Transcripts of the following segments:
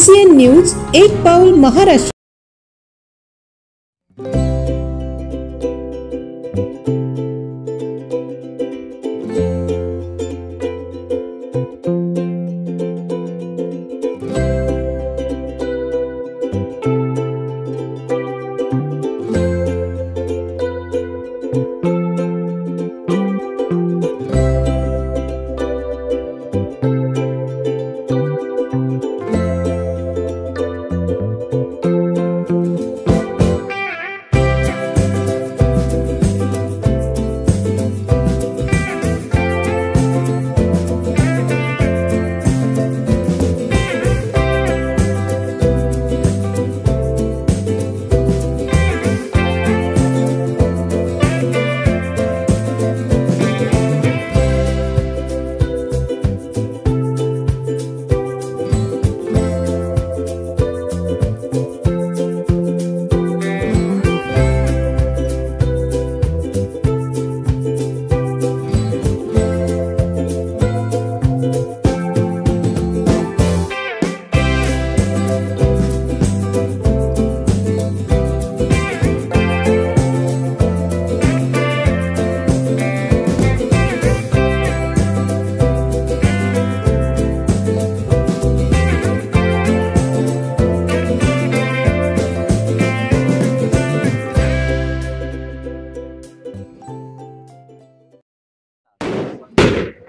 PCN news, एक पाऊल महाराष्ट्र।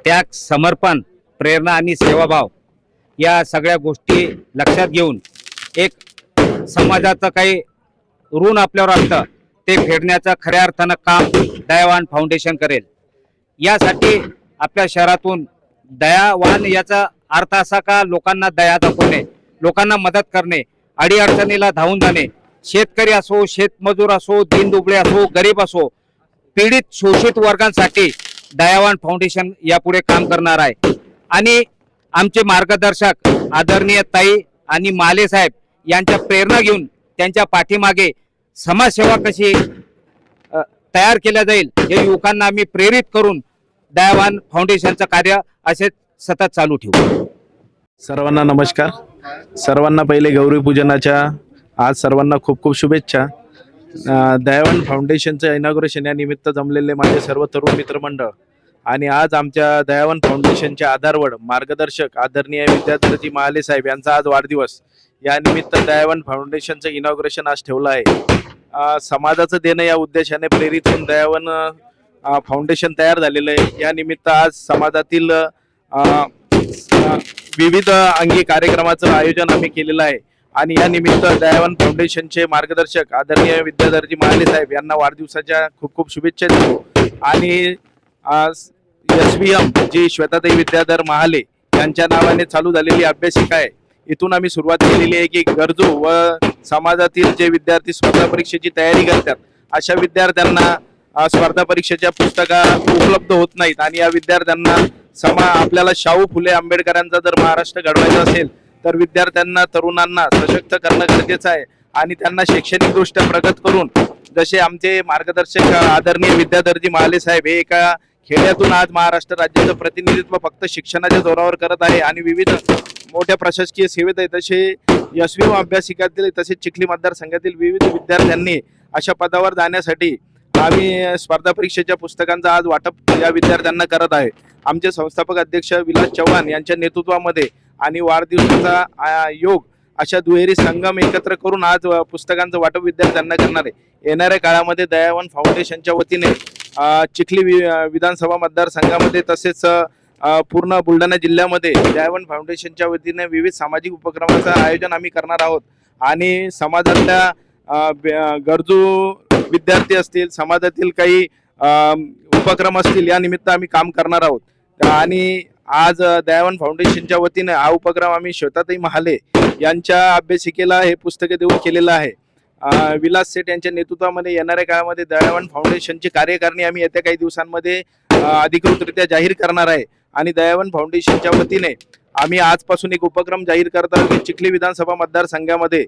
त्याग, समर्पण, प्रेरणा आणि सेवाभाव या सगळ्या गोष्टी लक्षात घेऊन एक समाजाचं काही ऋण आपल्यावर असतं ते फेडण्याचं खऱ्या अर्थानं काम दयावान फाउंडेशन करेल। यासाठी आपल्या शहरातून दयावान याचा अर्थ असा का लोकांना दया दाखवणे, लोकांना मदत करणे, अडीअडचणीला धावून जाणे। शेतकरी असो, शेतमजूर असो, दीनदुबळे असो, गरीब असो, पीडित शोषित वर्गांसाठी दयावान फाउंडेशन यापुढे काम करणार आहे। आणि आमचे मार्गदर्शक आदरणीय ताई आणि माले साहेब यांच्या प्रेरणा घेऊन त्यांच्या पाठीमागे समाजसेवा कशी तयार केल्या जाईल हे युवकांना आम्ही प्रेरित करून दयावान फाउंडेशनचं कार्य असे सतत चालू ठेवू। सर्वांना नमस्कार। सर्वांना पहिले गौरी पूजनाच्या आज सर्वांना खूप खूप शुभेच्छा। दयावान फाउंडेशनचं इनॉग्रेशन या निमित्त जमलेले माझे सर्व तरुण मित्रमंडळ आणि आज आमच्या दयावान फाउंडेशनचे आधारवड मार्गदर्शक आदरणीय विद्याधरजी महाले साहेब यांचा आज वाढदिवस, या निमित्त दयावान फाउंडेशनचं इनॉग्रेशन आज ठेवलं आहे। समाजाचं देणं या उद्देशाने प्रेरित होऊन दयावान फाउंडेशन तयार झालेलं आहे। या निमित्त आज समाजातील विविध अंगी कार्यक्रमाचं आयोजन आम्ही केलेलं आहे आणि या निमित्त दयावान फाउंडेशनचे मार्गदर्शक आदरणीय विद्याधरजी महाले साहेब यांना वाढदिवसाच्या खूप खूप शुभेच्छा देतो। आणि SVM जी श्वेताताई विद्याधर महाले यांच्या नावाने चालू झालेली अभ्यासिका आहे, इथून आम्ही सुरुवात केलेली आहे की गरजू व समाजातील जे विद्यार्थी स्पर्धा परीक्षेची तयारी करतात अशा विद्यार्थ्यांना स्पर्धा परीक्षेच्या पुस्तका उपलब्ध होत नाहीत आणि या विद्यार्थ्यांना आपल्याला शाहू फुले आंबेडकरांचा जर महाराष्ट्र घडवायचा असेल तर विद्यार्थ्यांना तरुणांना सशक्त करणं गरजेचं आहे आणि त्यांना शैक्षणिकदृष्ट्या प्रगत करून जसे आमचे मार्गदर्शक आदरणीय विद्याधरजी महाले साहेब हे एका खेड्यातून आज महाराष्ट्र राज्याचं प्रतिनिधित्व फक्त शिक्षणाच्या जोरावर करत आहे आणि विविध मोठ्या प्रशासकीय सेवेत आहे, तसे SVM अभ्यासिकातील तसेच चिखली मतदारसंघातील विविध विद्यार्थ्यांनी अशा पदावर जाण्यासाठी आम्ही स्पर्धा परीक्षेच्या पुस्तकांचा आज वाटप या विद्यार्थ्यांना करत आहे। आमचे संस्थापक अध्यक्ष विलास चव्हाण यांच्या नेतृत्वामध्ये आणि वाढदिवसाचा योग अशा दुहेरी संगम एकत्र करून आज पुस्तकांचं वाटप विद्यार्थ्यांना करणार आहे। येणाऱ्या काळामध्ये दयावान फाउंडेशनच्या वतीने चिखली विधानसभा मतदारसंघामध्ये तसेच पूर्ण बुलढाणा जिल्ह्यामध्ये दयावान फाउंडेशनच्या वतीने विविध सामाजिक उपक्रमांचं आयोजन आम्ही करणार आहोत आणि समाजातल्या गरजू विद्यार्थी असतील, समाजातील काही उपक्रम असतील या निमित्त आम्ही काम करणार आहोत। आणि आज दयावान फाउंडेशनच्या वतीने हा उपक्रम आम्ही श्वेताताई महाले यांच्या अभ्यासिकेला हे पुस्तके देऊन केलेलं आहे। विलास सेठ यांच्या नेतृत्वामध्ये येणाऱ्या काळामध्ये दयावान फाउंडेशनची कार्यकारिणी आम्ही येत्या काही दिवसांमध्ये अधिकृतरित्या जाहीर करणार आहे आणि दयावान फाउंडेशनच्या वतीने आम्ही आजपासून एक उपक्रम जाहीर करत आहोत की चिखली विधानसभा मतदारसंघामध्ये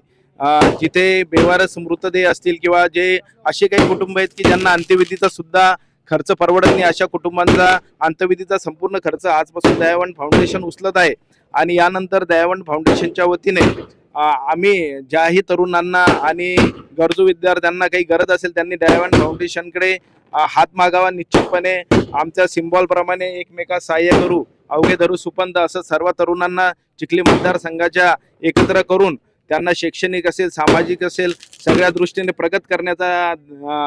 जिथे बेवारस मृतदेह असतील किंवा जे असे काही कुटुंब आहेत की ज्यांना अंत्यविधीचा सुद्धा खर्च परवडत नाही, अशा कुटुंबांचा अंत्यविधीचा संपूर्ण खर्च आजपासून दयावान फाउंडेशन उचलत आहे आणि यानंतर दयावंत फाउंडेशनच्या वतीने आम्ही ज्याही तरुणांना आणि गरजू विद्यार्थ्यांना काही गरज असेल त्यांनी दयावंत फाउंडेशनकडे हात मागावा. निश्चितपणे आमच्या सिम्बॉल प्रमाणे एकमेका सहाय्य करू, अवघे धरू सुपंथ असं सर्व तरुणांना चिखली मतदारसंघाच्या एकत्र करून त्यांना शैक्षणिक असेल, सामाजिक असेल, सगळ्या दृष्टीने प्रगत करण्याचा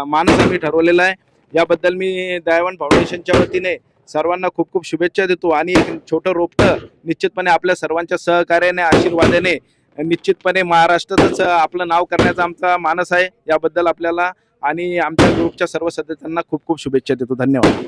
मानस आम्ही ठरवलेला आहे. याबद्दल मी दयावंत फाउंडेशनच्या वतीने सर्वांना खूप खूप शुभेच्छा देतो. आणि एक छोटं रोपटं निश्चितपणे आपल्या सर्वांच्या सहकार्याने, आशीर्वादाने निश्चितपणे महाराष्ट्रातच आपलं नाव करण्याचा आमचा मानस आहे. याबद्दल आपल्याला आणि आमच्या ग्रुपच्या सर्व सदस्यांना खूप खूप शुभेच्छा देतो. धन्यवाद.